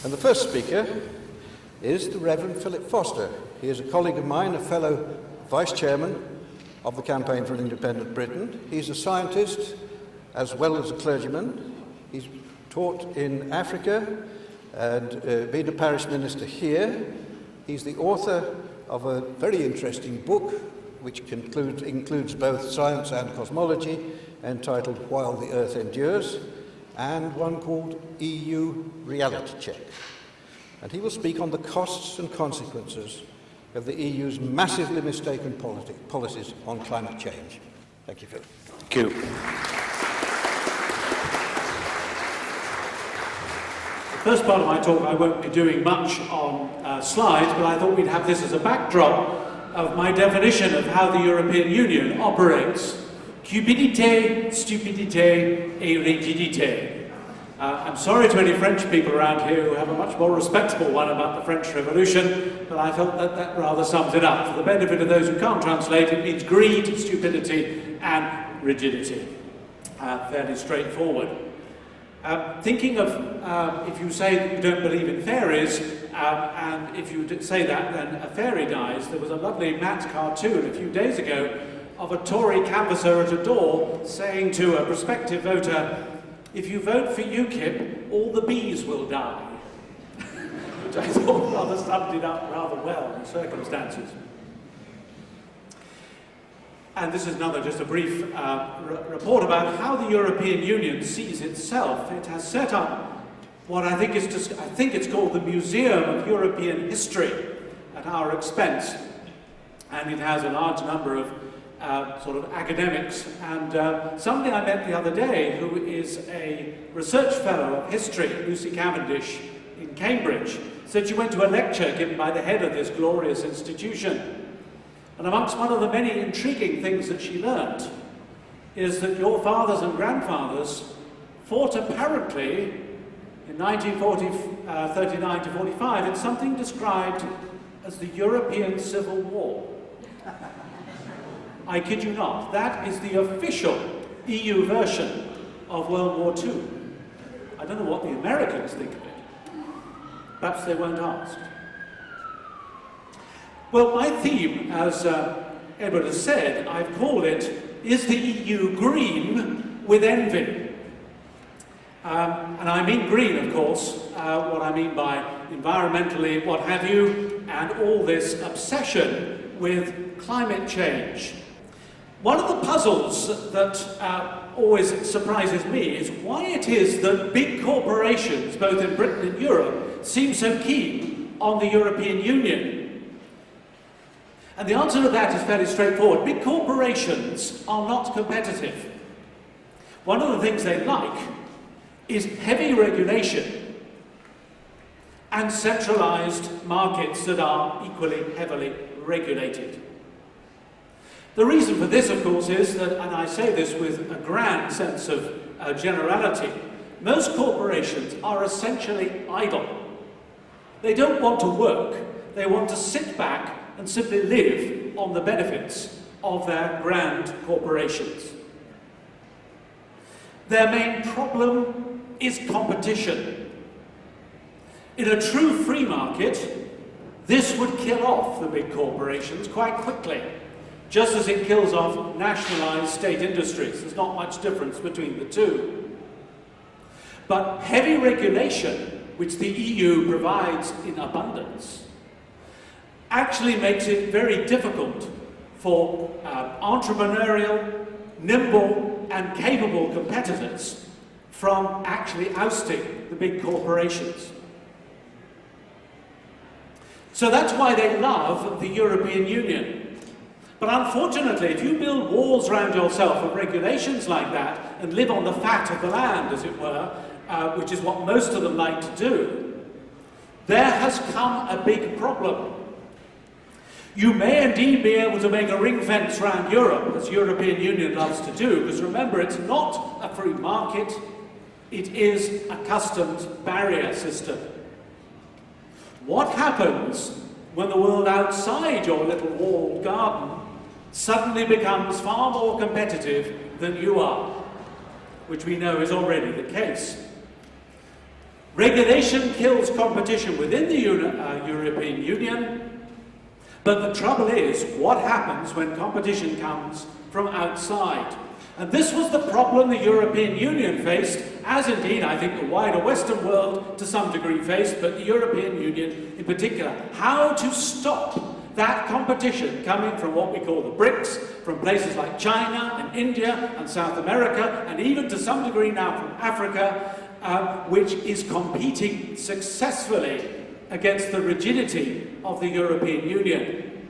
And the first speaker is the Reverend Philip Foster. He is a colleague of mine, a fellow Vice Chairman of the Campaign for an Independent Britain. He's a scientist as well as a clergyman. He's taught in Africa and been a parish minister here. He's the author of a very interesting book which includes both science and cosmology, entitled While the Earth Endures, and one called EU Reality Check. And he will speak on the costs and consequences of the EU's massively mistaken policies on climate change. Thank you, Philip. Thank you. The first part of my talk, I won't be doing much on slides, but I thought we'd have this as a backdrop of my definition of how the European Union operates. Cupidité, stupidité et rigidité. I'm sorry to any French people around here who have a much more respectable one about the French Revolution, but I felt that that rather sums it up. For the benefit of those who can't translate, it means greed, stupidity, and rigidity. Fairly straightforward. Thinking of, if you say that you don't believe in fairies, and if you say that, then a fairy dies. There was a lovely Matt cartoon a few days ago of a Tory canvasser at a door saying to a prospective voter, if you vote for UKIP, all the bees will die. Which I thought rather summed it up rather well in the circumstances. And this is just a brief report about how the European Union sees itself. It has set up what I think it's called the Museum of European History at our expense. And it has a large number of sort of academics, and somebody I met the other day who is a research fellow of history, Lucy Cavendish, in Cambridge, said she went to a lecture given by the head of this glorious institution. And amongst one of the many intriguing things that she learnt is that your fathers and grandfathers fought apparently in 1939 to 45 in something described as the European Civil War. I kid you not, that is the official EU version of World War II. I don't know what the Americans think of it. Perhaps they weren't asked. Well, my theme, as Edward has said, I've called it, is the EU green with envy? And I mean green, of course, what I mean by environmentally, what have you, and all this obsession with climate change. One of the puzzles that always surprises me is why it is that big corporations, both in Britain and Europe, seem so keen on the European Union. And the answer to that is fairly straightforward. Big corporations are not competitive. One of the things they like is heavy regulation and centralized markets that are equally heavily regulated. The reason for this, of course, is that, and I say this with a grand sense of generality, most corporations are essentially idle. They don't want to work, they want to sit back and simply live on the benefits of their grand corporations. Their main problem is competition. In a true free market, this would kill off the big corporations quite quickly, just as it kills off nationalized state industries. There's not much difference between the two. But heavy regulation, which the EU provides in abundance, actually makes it very difficult for entrepreneurial, nimble, and capable competitors from actually ousting the big corporations. So that's why they love the European Union. But unfortunately, if you build walls around yourself of regulations like that and live on the fat of the land, as it were, which is what most of them like to do, there has come a big problem. You may indeed be able to make a ring fence around Europe, as the European Union loves to do, because remember, it's not a free market, it is a customs barrier system. What happens when the world outside your little walled garden suddenly becomes far more competitive than you are, which we know is already the case? Regulation kills competition within the European Union, but the trouble is, what happens when competition comes from outside? And this was the problem the European Union faced, as indeed I think the wider Western world to some degree faced, but the European Union in particular. How to stop that competition coming from what we call the BRICS, from places like China and India and South America, and even to some degree now from Africa, which is competing successfully against the rigidity of the European Union.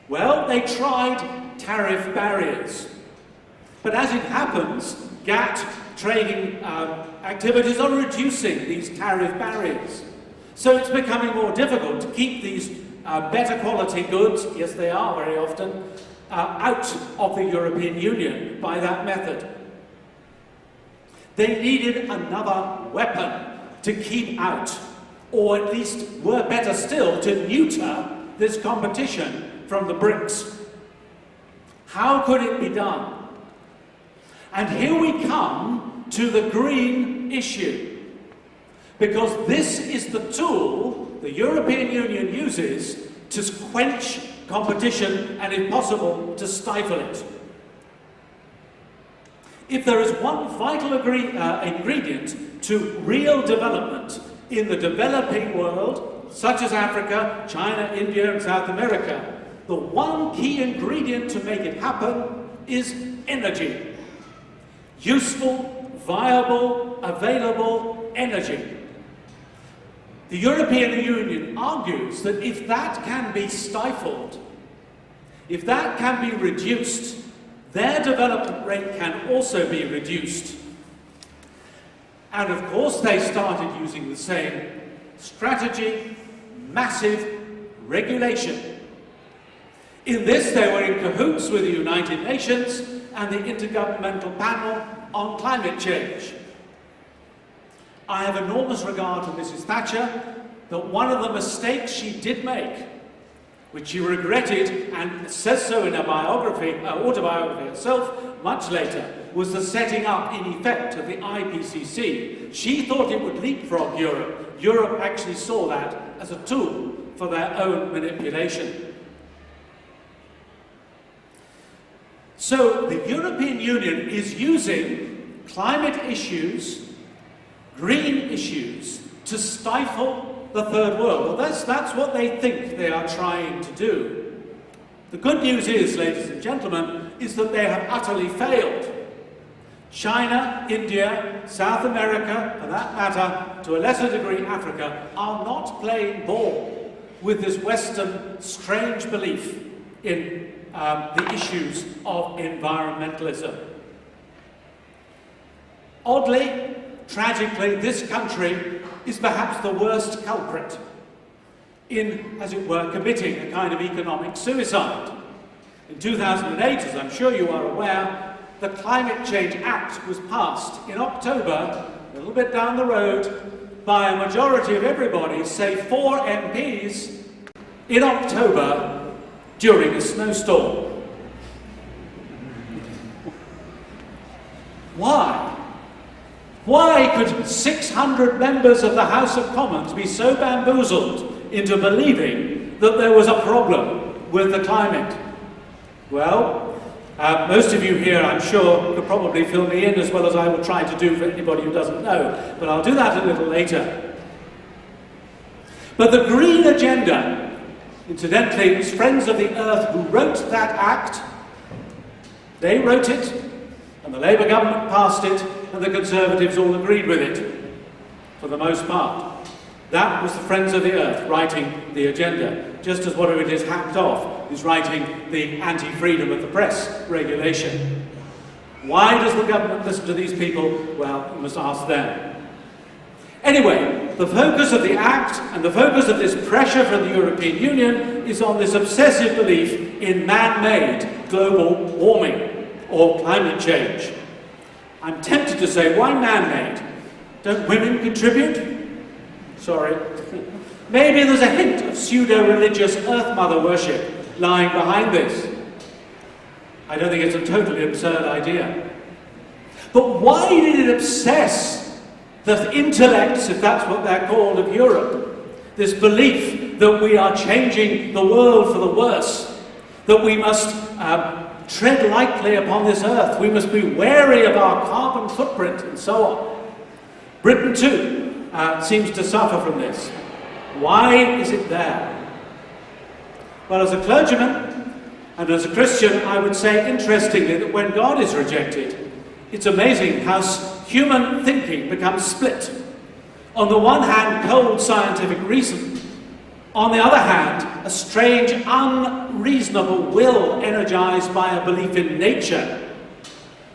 Well, they tried tariff barriers. But as it happens, GATT trading activities are reducing these tariff barriers. So it's becoming more difficult to keep these better quality goods, yes they are very often, out of the European Union by that method. They needed another weapon to keep out, or at least, were better still, to neuter this competition from the BRICS. How could it be done? And here we come to the green issue, because this is the tool the European Union uses to quench competition and, if possible, to stifle it. If there is one vital ingredient to real development in the developing world, such as Africa, China, India, and South America, the one key ingredient to make it happen is energy. Useful, viable, available energy. The European Union argues that if that can be stifled, if that can be reduced, their development rate can also be reduced. And of course they started using the same strategy, massive regulation. In this they were in cahoots with the United Nations and the Intergovernmental Panel on Climate Change. I have enormous regard for Mrs. Thatcher, that one of the mistakes she did make, which she regretted and says so in her autobiography herself much later, was the setting up in effect of the IPCC. She thought it would leapfrog Europe. Europe actually saw that as a tool for their own manipulation. So the European Union is using climate issues, green issues, to stifle the third world. Well, that's what they think they are trying to do. The good news is, ladies and gentlemen, is that they have utterly failed. China, India, South America, for that matter, to a lesser degree Africa, are not playing ball with this Western strange belief in the issues of environmentalism. Oddly, tragically, this country is perhaps the worst culprit in, as it were, committing a kind of economic suicide. In 2008, as I'm sure you are aware, the Climate Change Act was passed in October, a little bit down the road, by a majority of everybody, say 4 MPs, in October during a snowstorm. Why? Why could 600 members of the House of Commons be so bamboozled into believing that there was a problem with the climate? Well, most of you here, I'm sure, could probably fill me in as well as I will try to do for anybody who doesn't know, but I'll do that a little later. But the Green Agenda, incidentally, it was Friends of the Earth who wrote that act. They wrote it, and the Labour government passed it, and the Conservatives all agreed with it, for the most part. That was the Friends of the Earth writing the agenda, just as whatever it is hacked off is writing the anti-freedom of the press regulation. Why does the government listen to these people? Well, you must ask them. Anyway, the focus of the Act and the focus of this pressure from the European Union is on this obsessive belief in man-made global warming or climate change. I'm tempted to say, why man-made? Don't women contribute? Sorry. Maybe there's a hint of pseudo-religious Earth Mother worship lying behind this. I don't think it's a totally absurd idea. But why did it obsess the intellects, if that's what they're called, of Europe, this belief that we are changing the world for the worse, that we must tread lightly upon this earth, we must be wary of our carbon footprint, and so on. Britain, too, seems to suffer from this. Why is it there? Well, as a clergyman and as a Christian, I would say, interestingly, that when God is rejected, it's amazing how human thinking becomes split. On the one hand, cold scientific reason. On the other hand, a strange, unreasonable will energized by a belief in nature.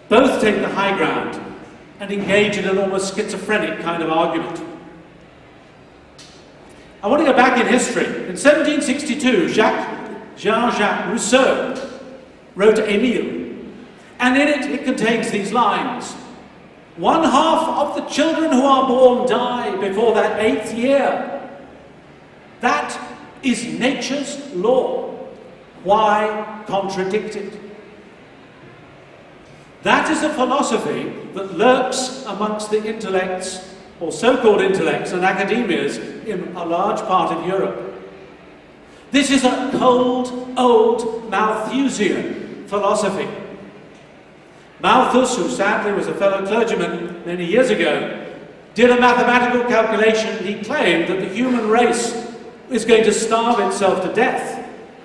Both take the high ground and engage in an almost schizophrenic kind of argument. I want to go back in history. In 1762, Jean-Jacques Rousseau wrote Émile, and in it contains these lines: "1/2 of the children who are born die before their 8th year. That is nature's law. Why contradict it?" That is a philosophy that lurks amongst the intellects, or so-called intellects and academias, in a large part of Europe. This is a cold, old Malthusian philosophy. Malthus, who sadly was a fellow clergyman many years ago, did a mathematical calculation. He claimed that the human race is going to starve itself to death,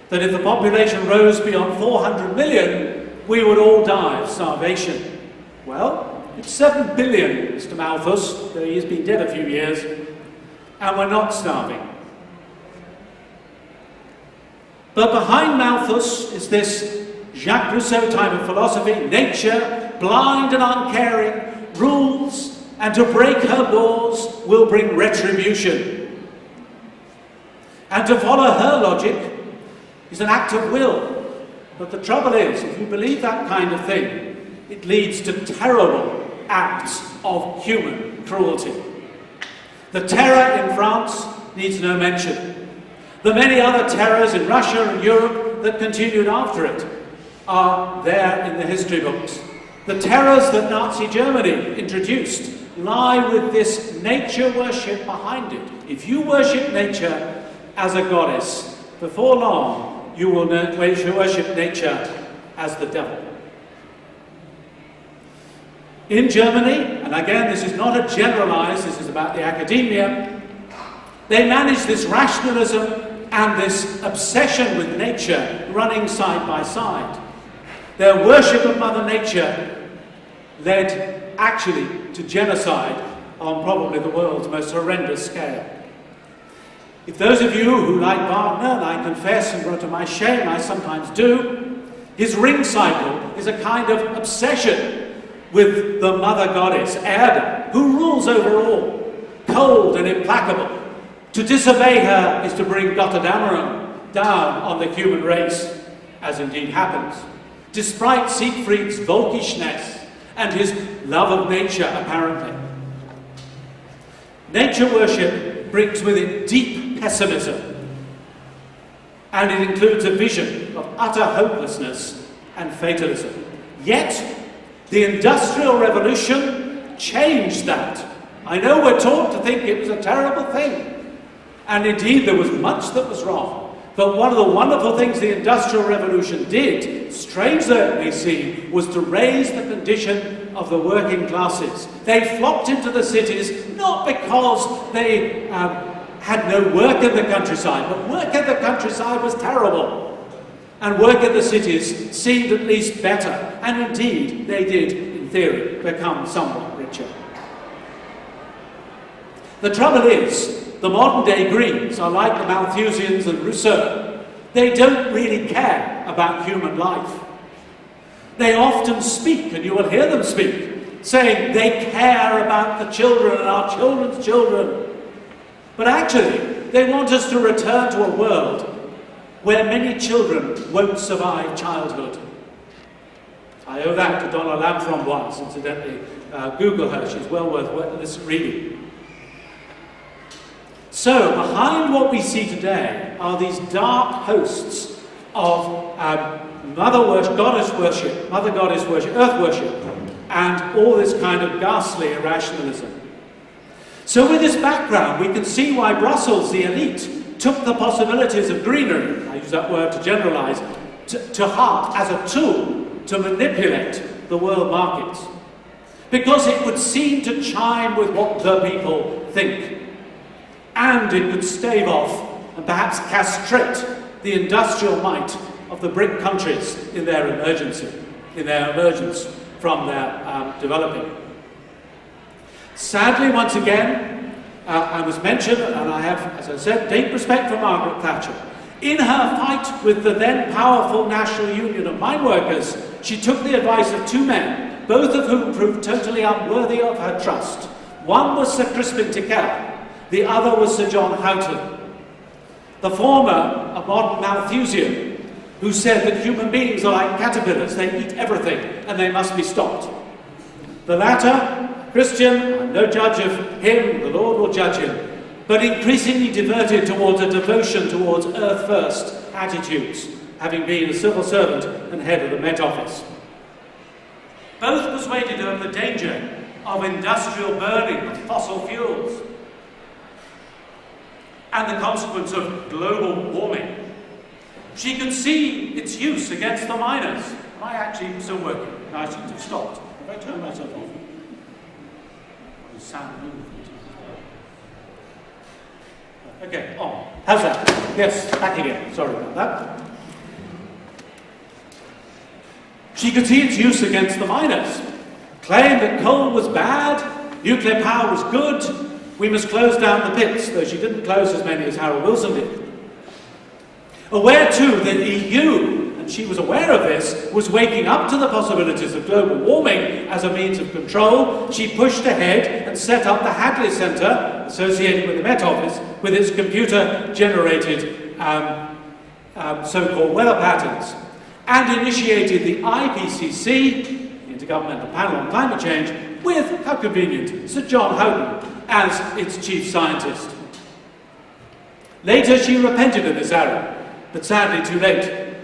that if the population rose beyond 400 million, we would all die of starvation. Well, it's 7 billion, Mr. Malthus, though he's been dead a few years, and we're not starving. But behind Malthus is this Jacques Rousseau type of philosophy: nature, blind and uncaring, rules, and to break her laws will bring retribution. And to follow her logic is an act of will. But the trouble is, if you believe that kind of thing, it leads to terrible acts of human cruelty. The terror in France needs no mention. The many other terrors in Russia and Europe that continued after it are there in the history books. The terrors that Nazi Germany introduced lie with this nature worship behind it. If you worship nature as a goddess, before long you will worship nature as the devil. In Germany, and again this is not a generalized, this is about the academia, they manage this rationalism and this obsession with nature running side by side. Their worship of Mother Nature led actually to genocide on probably the world's most horrendous scale. If those of you who like Wagner, and I confess, and to my shame I sometimes do, his ring cycle is a kind of obsession with the mother goddess, Erde, who rules over all, cold and implacable. To disobey her is to bring Götterdämmerung down on the human race, as indeed happens, despite Siegfried's Volkishness and his love of nature, apparently. Nature worship brings with it deep pessimism, and it includes a vision of utter hopelessness and fatalism. Yet, the Industrial Revolution changed that. I know we're taught to think it was a terrible thing, and indeed there was much that was wrong. But one of the wonderful things the Industrial Revolution did, strange though it may seem, was to raise the condition of the working classes. They flocked into the cities, not because they had no work in the countryside, but work in the countryside was terrible. And work in the cities seemed at least better. And indeed, they did, in theory, become somewhat richer. The trouble is, the modern-day Greens are like the Malthusians and Rousseau. They don't really care about human life. They often speak, and you will hear them speak, saying they care about the children and our children's children. But actually, they want us to return to a world where many children won't survive childhood. I owe that to Donna Lamframboise, incidentally. Google her, she's well worth reading. So, behind what we see today are these dark hosts of mother worship, goddess worship, mother goddess worship, earth worship, and all this kind of ghastly irrationalism. So with this background, we can see why Brussels, the elite, took the possibilities of greenery, I use that word to generalize, to heart as a tool to manipulate the world markets. Because it would seem to chime with what the people think. And it could stave off and perhaps castrate the industrial might of the BRIC countries in their emergence from their developing. Sadly, once again, I must mention, and I have, as I said, deep respect for Margaret Thatcher. In her fight with the then powerful National Union of Mine Workers, she took the advice of two men, both of whom proved totally unworthy of her trust. One was Sir Crispin Tickell, the other was Sir John Houghton. The former, a modern Malthusian, who said that human beings are like caterpillars, they eat everything and they must be stopped. The latter, Christian, I'm no judge of him, the Lord will judge him, but increasingly diverted towards a devotion towards earth first attitudes, having been a civil servant and head of the Met Office. Both persuaded of the danger of industrial burning of fossil fuels and the consequence of global warming. She could see its use against the miners. Am I actually still working? No, I should have stopped. Have I turned myself off? The sound movement. Okay, on. How's that? Yes, back again. Sorry about that. She could see its use against the miners. Claimed that coal was bad, nuclear power was good, we must close down the pits, though she didn't close as many as Harold Wilson did. Aware too that the EU, and she was aware of this, was waking up to the possibilities of global warming as a means of control, she pushed ahead and set up the Hadley Centre, associated with the Met Office, with its computer-generated so-called weather patterns, and initiated the IPCC, the Intergovernmental Panel on Climate Change, with, how convenient, Sir John Houghton as its chief scientist. Later she repented of this error, but sadly too late.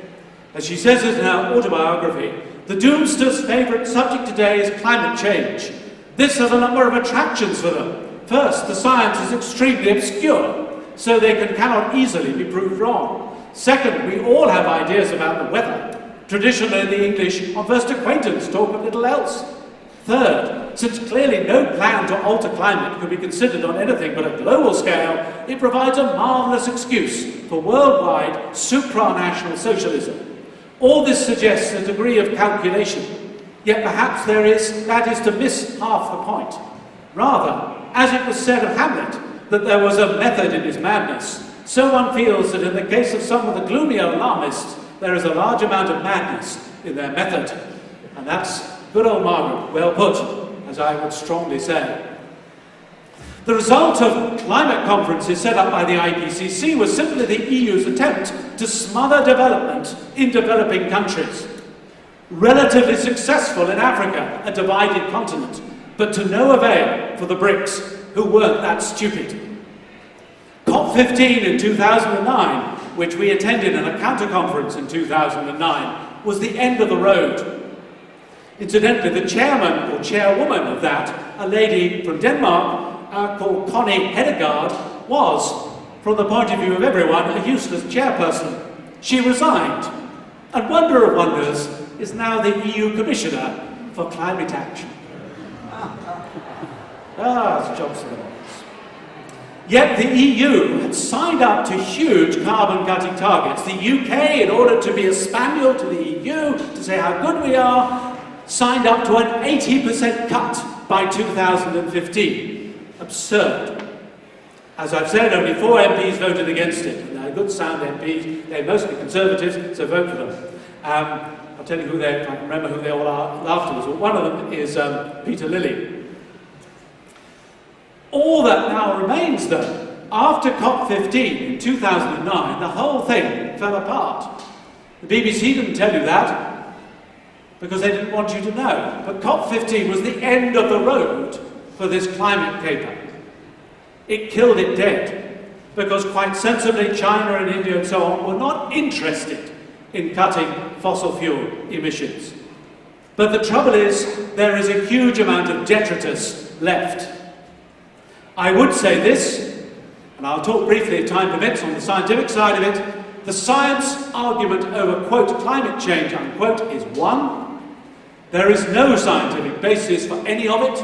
As she says in her autobiography, the doomster's favourite subject today is climate change. This has a number of attractions for them. First, the science is extremely obscure, so they cannot easily be proved wrong. Second, we all have ideas about the weather. Traditionally, the English, on first acquaintance, talk of little else. Third, since clearly no plan to alter climate could be considered on anything but a global scale, it provides a marvellous excuse for worldwide supranational socialism. All this suggests a degree of calculation, yet perhaps that is to miss half the point. Rather, as it was said of Hamlet, that there was a method in his madness, so one feels that in the case of some of the gloomier alarmists, there is a large amount of madness in their method. And that's good old Margaret, well put, as I would strongly say. The result of climate conferences set up by the IPCC was simply the EU's attempt to smother development in developing countries. Relatively successful in Africa, a divided continent, but to no avail for the BRICS, who weren't that stupid. COP15 in 2009, which we attended in a counter-conference in 2009, was the end of the road. Incidentally, the chairman or chairwoman of that, a lady from Denmark called Connie Hedegaard, was, from the point of view of everyone, a useless chairperson. She resigned, and wonder of wonders, is now the EU Commissioner for Climate Action. It's jobs for the boys. Yet the EU had signed up to huge carbon-cutting targets. The UK, in order to be a spaniel to the EU, to say how good we are, signed up to an 80% cut by 2015. Absurd. As I've said, only 4 MPs voted against it. And they're good sound MPs. They're mostly Conservatives, so vote for them. I'll tell you who they, if I can remember who they all are afterwards. Well, one of them is Peter Lilly. All that now remains, though, after COP15 in 2009, the whole thing fell apart. The BBC didn't tell you that, because they didn't want you to know. But COP15 was the end of the road for this climate caper. It killed it dead, because quite sensibly China and India and so on were not interested in cutting fossil fuel emissions. But the trouble is, there is a huge amount of detritus left. I would say this, and I'll talk briefly if time permits on the scientific side of it. The science argument over, quote, climate change, unquote, is one. There is no scientific basis for any of it,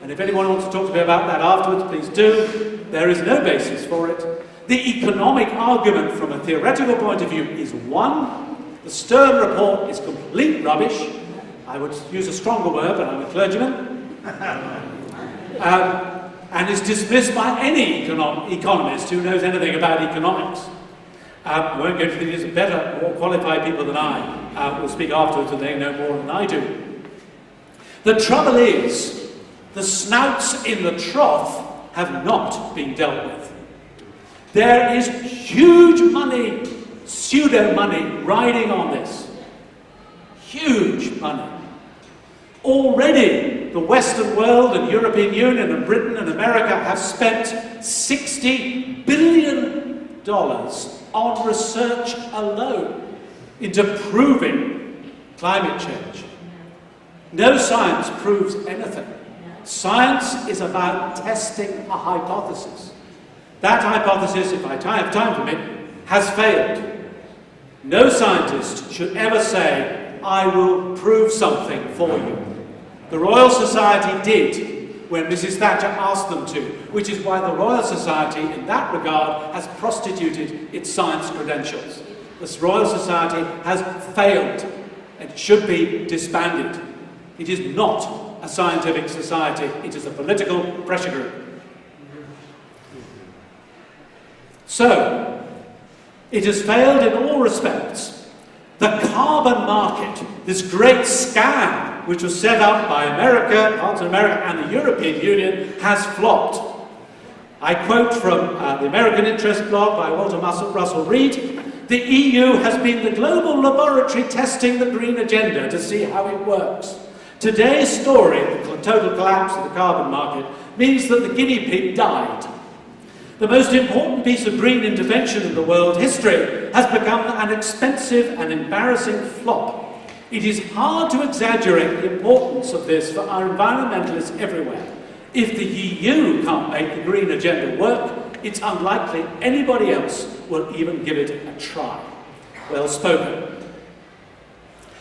and if anyone wants to talk to me about that afterwards, please do. There is no basis for it. The economic argument from a theoretical point of view is one. The Stern report is complete rubbish. I would use a stronger word, but I'm a clergyman. And is dismissed by any economist who knows anything about economics. I won't go into these. Better, more qualified people than I will speak afterwards, and they know more than I do. The trouble is, the snouts in the trough have not been dealt with. There is huge money, pseudo-money, riding on this. Huge money. Already, the Western world and European Union and Britain and America have spent $60 billion on research alone into proving climate change. No science proves anything. Science is about testing a hypothesis. That hypothesis, if I have time for it, has failed. No scientist should ever say, I will prove something for you. The Royal Society did when Mrs. Thatcher asked them to, which is why the Royal Society, in that regard, has prostituted its science credentials. The Royal Society has failed and should be disbanded. It is not a scientific society, it is a political pressure group. So, it has failed in all respects. The carbon market, this great scam which was set up by America, parts of America, and the European Union, has flopped. I quote from the American Interest blog by Walter Russell Reed, the EU has been the global laboratory testing the green agenda to see how it works. Today's story, the total collapse of the carbon market, means that the guinea pig died. The most important piece of green intervention in the world history has become an expensive and embarrassing flop. It is hard to exaggerate the importance of this for our environmentalists everywhere. If the EU can't make the green agenda work, it's unlikely anybody else will even give it a try. Well spoken.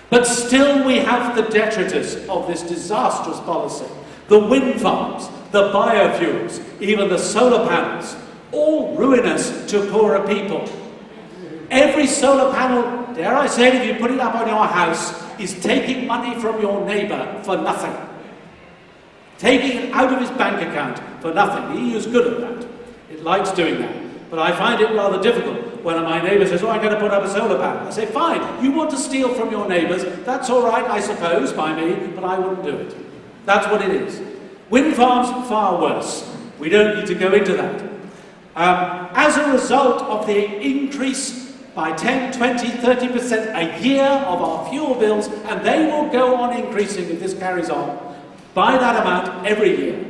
But still we have the detritus of this disastrous policy. The wind farms, the biofuels, even the solar panels, all ruinous to poorer people. Every solar panel, dare I say it, if you put it up on your house, is taking money from your neighbour for nothing. Taking it out of his bank account for nothing. The EU is good at that. It likes doing that. But I find it rather difficult when my neighbour says, oh, I'm going to put up a solar panel. I say, fine, you want to steal from your neighbours, that's all right, I suppose, by me, but I wouldn't do it. That's what it is. Wind farms, far worse. We don't need to go into that. As a result of the increase by 10, 20, 30% a year of our fuel bills, and they will go on increasing if this carries on, by that amount every year.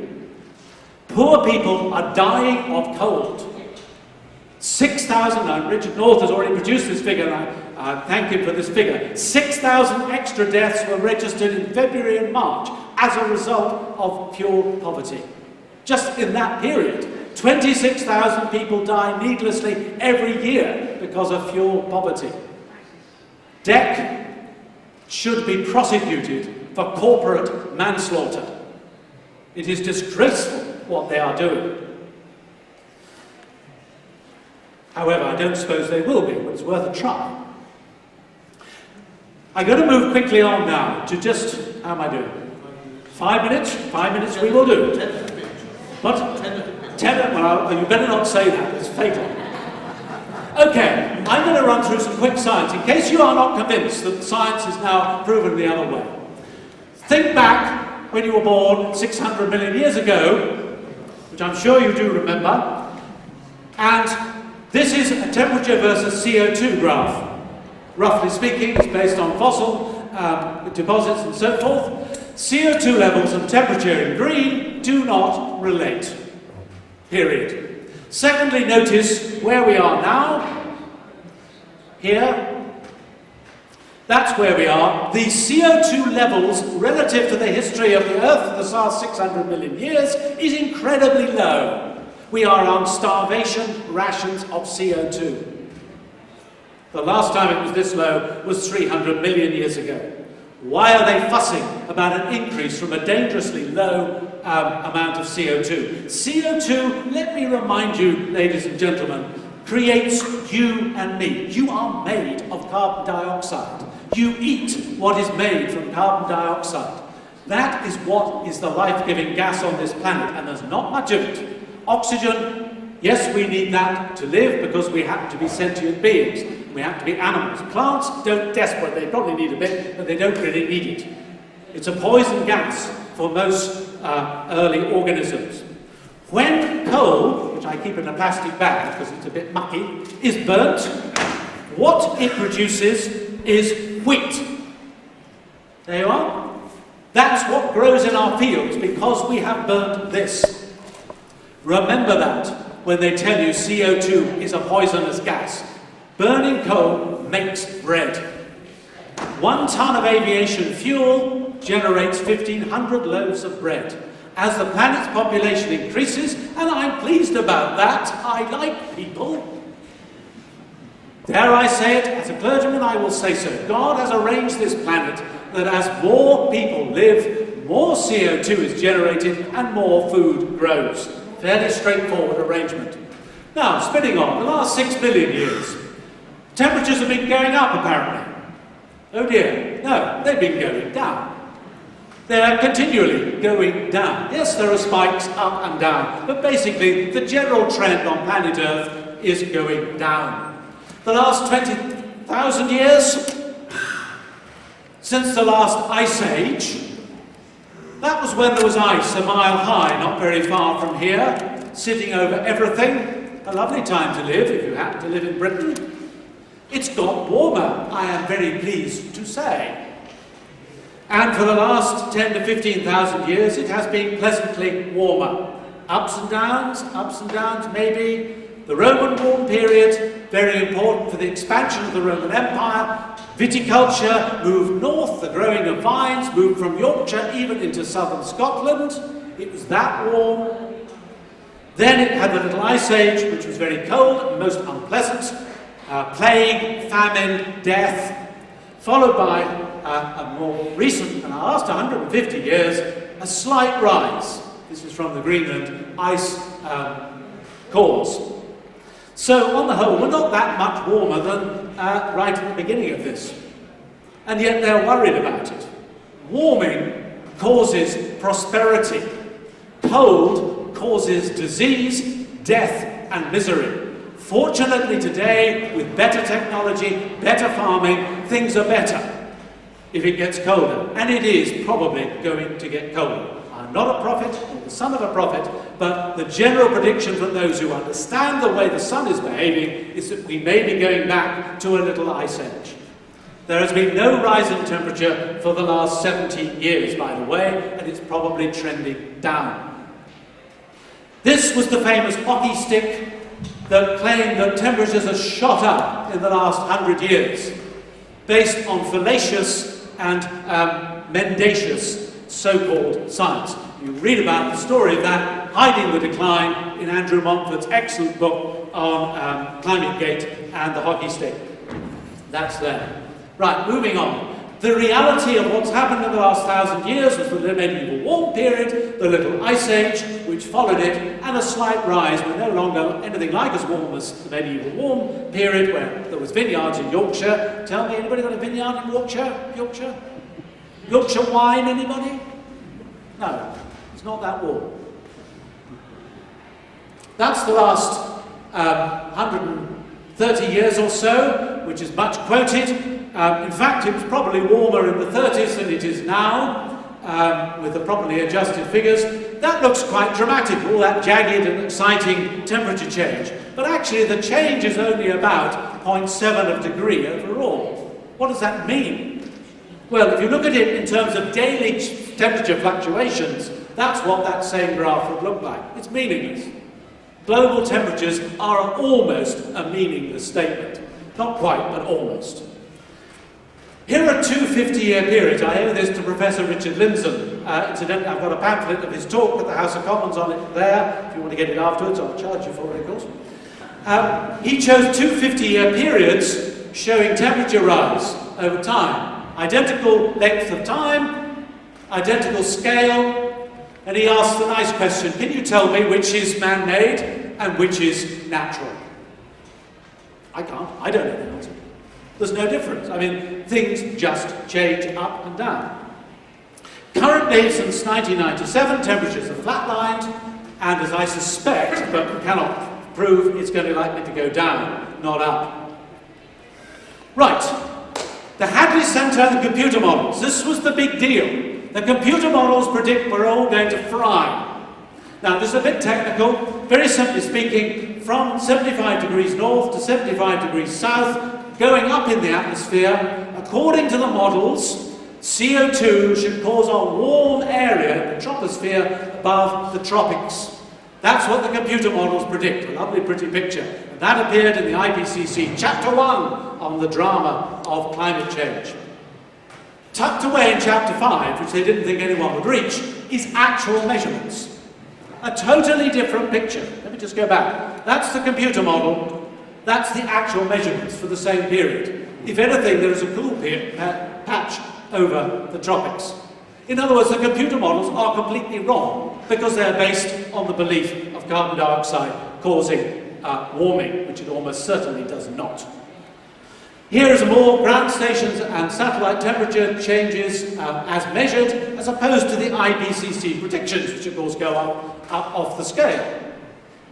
Poor people are dying of cold. 6,000, Richard North has already produced this figure, and I thank him for this figure. 6,000 extra deaths were registered in February and March as a result of fuel poverty. Just in that period, 26,000 people die needlessly every year because of fuel poverty. DEC should be prosecuted for corporate manslaughter. It is disgraceful what they are doing. However, I don't suppose they will be, but it's worth a try. I'm going to move quickly on now to just, how am I doing? 5 minutes? 5 minutes we will do. 10 minutes. What? 10 minutes? Well, you better not say that, it's fatal. Okay, I'm going to run through some quick science, in case you are not convinced that science is now proven the other way. Think back when you were born 600 million years ago, which I'm sure you do remember, and this is a temperature versus CO2 graph. Roughly speaking, it's based on fossil deposits and so forth. CO2 levels and temperature in green do not relate. Period. Secondly, notice where we are now. Here. That's where we are. The CO2 levels relative to the history of the Earth for the last 600 million years is incredibly low. We are on starvation rations of CO2. The last time it was this low was 300 million years ago. Why are they fussing about an increase from a dangerously low amount of CO2? CO2, let me remind you, ladies and gentlemen, creates you and me. You are made of carbon dioxide. You eat what is made from carbon dioxide. That is what is the life-giving gas on this planet, and there's not much of it. Oxygen, yes, we need that to live because we happen to be sentient beings. We have to be animals. Plants don't desperately, they probably need a bit, but they don't really need it. It's a poison gas for most early organisms. When coal, which I keep in a plastic bag because it's a bit mucky, is burnt, what it produces is wheat. There you are. That's what grows in our fields because we have burnt this. Remember that when they tell you CO2 is a poisonous gas. Burning coal makes bread. 1 ton of aviation fuel generates 1,500 loaves of bread. As the planet's population increases, and I'm pleased about that, I like people. Dare I say it, as a clergyman I will say so. God has arranged this planet that as more people live, more CO2 is generated and more food grows. Fairly straightforward arrangement. Now, spinning on, the last 6 billion years, temperatures have been going up apparently. Oh dear, no, they've been going down. They're continually going down. Yes, there are spikes up and down, but basically the general trend on planet Earth is going down. The last 20,000 years, since the last ice age, that was when there was ice a mile high, not very far from here, sitting over everything. A lovely time to live if you happen to live in Britain. It's got warmer, I am very pleased to say. And for the last 10 to 15,000 years, it has been pleasantly warmer. Ups and downs, maybe. The Roman warm period, very important for the expansion of the Roman Empire. Viticulture moved north, the growing of vines moved from Yorkshire even into southern Scotland. It was that warm. Then it had the Little Ice Age, which was very cold and most unpleasant. Plague, famine, death, followed by a more recent, in the last 150 years, a slight rise. This is from the Greenland ice cores. So, on the whole, we're not that much warmer than right at the beginning of this. And yet they're worried about it. Warming causes prosperity. Cold causes disease, death, and misery. Fortunately today, with better technology, better farming, things are better if it gets colder. And it is probably going to get colder. I'm not a prophet, or the son of a prophet, but the general prediction from those who understand the way the sun is behaving is that we may be going back to a little ice age. There has been no rise in temperature for the last 70 years, by the way, and it's probably trending down. This was the famous hockey stick that claimed that temperatures have shot up in the last 100 years, based on fallacious and mendacious so-called science. You read about the story of that, Hiding the Decline, in Andrew Montfort's excellent book on climate gate and the hockey stick. That's there. Right, moving on. The reality of what's happened in the last 1,000 years was the medieval warm period, the Little Ice Age, which followed it, and a slight rise. We're no longer anything like as warm as the medieval warm period, where there was vineyards in Yorkshire. Tell me, anybody got a vineyard in Yorkshire? Yorkshire wine, anybody? No, it's not that warm. That's the last 130 years or so, which is much quoted. In fact, it was probably warmer in the 30s than it is now, with the properly adjusted figures. That looks quite dramatic, all that jagged and exciting temperature change. But actually, the change is only about 0.7 of a degree overall. What does that mean? Well, if you look at it in terms of daily temperature fluctuations, that's what that same graph would look like. It's meaningless. Global temperatures are almost a meaningless statement. Not quite, but almost. Here are two 50-year periods. I owe this to Professor Richard Linson. Incidentally, I've got a pamphlet of his talk at the House of Commons on it there. If you want to get it afterwards, I'll charge you for it, of course. He chose two 50-year periods showing temperature rise over time. Identical length of time, identical scale, and he asked the nice question, can you tell me which is man-made and which is natural? I can't. I don't know the answer. There's no difference. I mean, things just change up and down. Currently, since 1997, temperatures are flatlined, and as I suspect, but cannot prove, it's going to be likely to go down, not up. Right. The Hadley Centre and computer models. This was the big deal. The computer models predict we're all going to fry. Now, this is a bit technical. Very simply speaking, from 75 degrees north to 75 degrees south, going up in the atmosphere, according to the models, CO2 should cause a warm area in the troposphere above the tropics. That's what the computer models predict. A lovely, pretty picture. And that appeared in the IPCC Chapter 1 on the drama of climate change. Tucked away in Chapter 5, which they didn't think anyone would reach, is actual measurements. A totally different picture. Let me just go back. That's the computer model. That's the actual measurements for the same period. If anything, there is a cool patch over the tropics. In other words, the computer models are completely wrong because they're based on the belief of carbon dioxide causing warming, which it almost certainly does not. Here is more ground stations and satellite temperature changes as measured, as opposed to the IPCC predictions, which of course go up off the scale.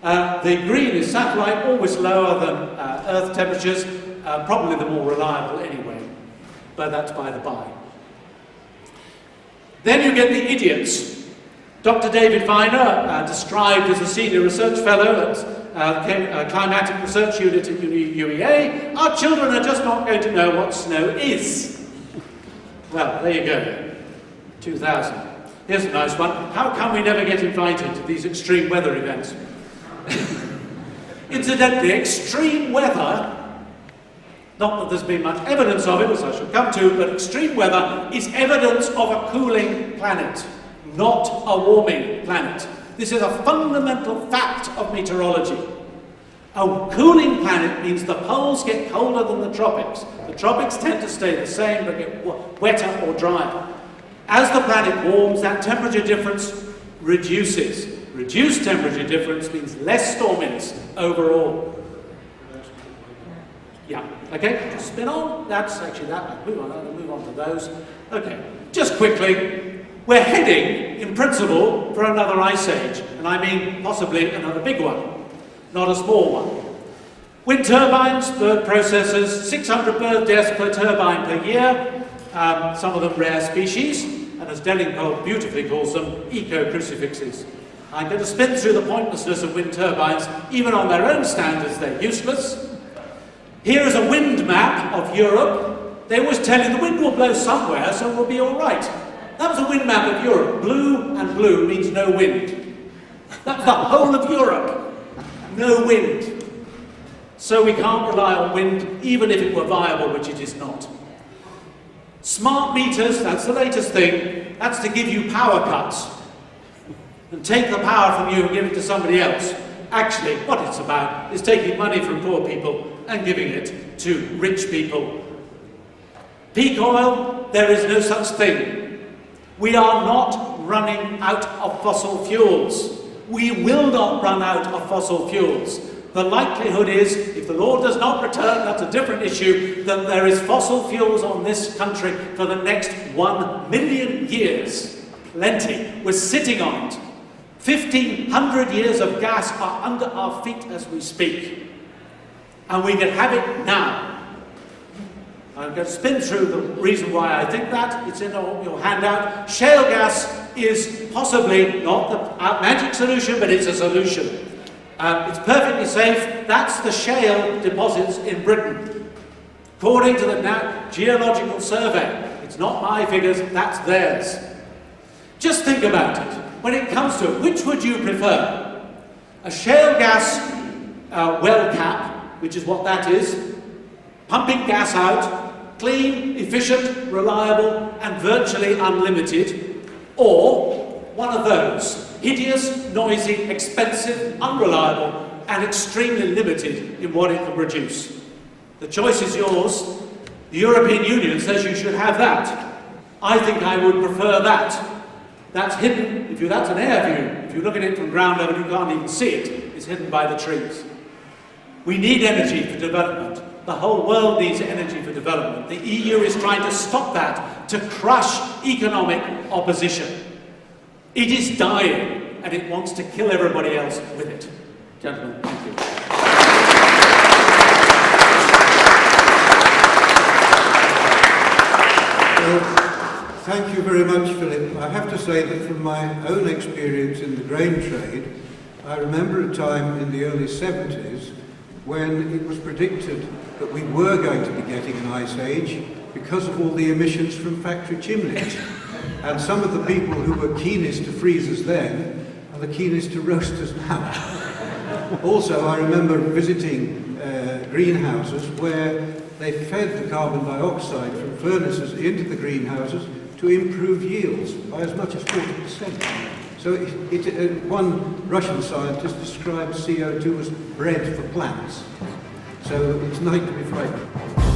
The green is satellite, always lower than Earth temperatures, probably the more reliable anyway, but that's by the by. Then you get the idiots. Dr. David Viner, described as a senior research fellow at Climatic Research Unit at UEA, our children are just not going to know what snow is. Well, there you go, 2000. Here's a nice one. How come we never get invited to these extreme weather events? Incidentally, extreme weather, not that there's been much evidence of it, as I shall come to, but extreme weather is evidence of a cooling planet, not a warming planet. This is a fundamental fact of meteorology. A cooling planet means the poles get colder than the tropics. The tropics tend to stay the same, but get wetter or drier. As the planet warms, that temperature difference reduces. Reduced temperature difference means less storminess overall. Yeah, okay, just spin on. That's actually that. I'll move on to those. Okay, just quickly, we're heading, in principle, for another ice age. And I mean possibly another big one, not a small one. Wind turbines, bird processors, 600 bird deaths per turbine per year, some of them rare species, and as Delingpole beautifully calls them, eco-crucifixes. I'm going to spin through the pointlessness of wind turbines. Even on their own standards, they're useless. Here is a wind map of Europe. They always tell you the wind will blow somewhere, so we'll be all right. That was a wind map of Europe. Blue and blue means no wind. That's the whole of Europe. No wind. So we can't rely on wind, even if it were viable, which it is not. Smart meters, that's the latest thing. That's to give you power cuts and take the power from you and give it to somebody else. Actually, what it's about is taking money from poor people and giving it to rich people. Peak oil, there is no such thing. We are not running out of fossil fuels. We will not run out of fossil fuels. The likelihood is, if the Lord does not return, that's a different issue, that there is fossil fuels on this country for the next 1 million years. Plenty. We're sitting on it. 1,500 years of gas are under our feet as we speak. And we can have it now. I'm going to spin through the reason why I think that. It's in your handout. Shale gas is possibly not the magic solution, but it's a solution. It's perfectly safe. That's the shale deposits in Britain. According to the Geological Survey, it's not my figures, that's theirs. Just think about it. When it comes to it, which would you prefer? A shale gas well cap, which is what that is, pumping gas out, clean, efficient, reliable, and virtually unlimited, or one of those, hideous, noisy, expensive, unreliable, and extremely limited in what it can produce. The choice is yours. The European Union says you should have that. I think I would prefer that. That's hidden, that's an air view. If you look at it from ground level, you can't even see it. It's hidden by the trees. We need energy for development. The whole world needs energy for development. The EU is trying to stop that, to crush economic opposition. It is dying, and it wants to kill everybody else with it. Gentlemen, thank you. Thank you very much, Philip. I have to say that from my own experience in the grain trade, I remember a time in the early 70s when it was predicted that we were going to be getting an ice age because of all the emissions from factory chimneys. And some of the people who were keenest to freezers then are the keenest to roasters now. Also, I remember visiting greenhouses where they fed the carbon dioxide from furnaces into the greenhouses to improve yields by as much as 40%. So one Russian scientist described CO2 as bread for plants. So it's not to be frightened.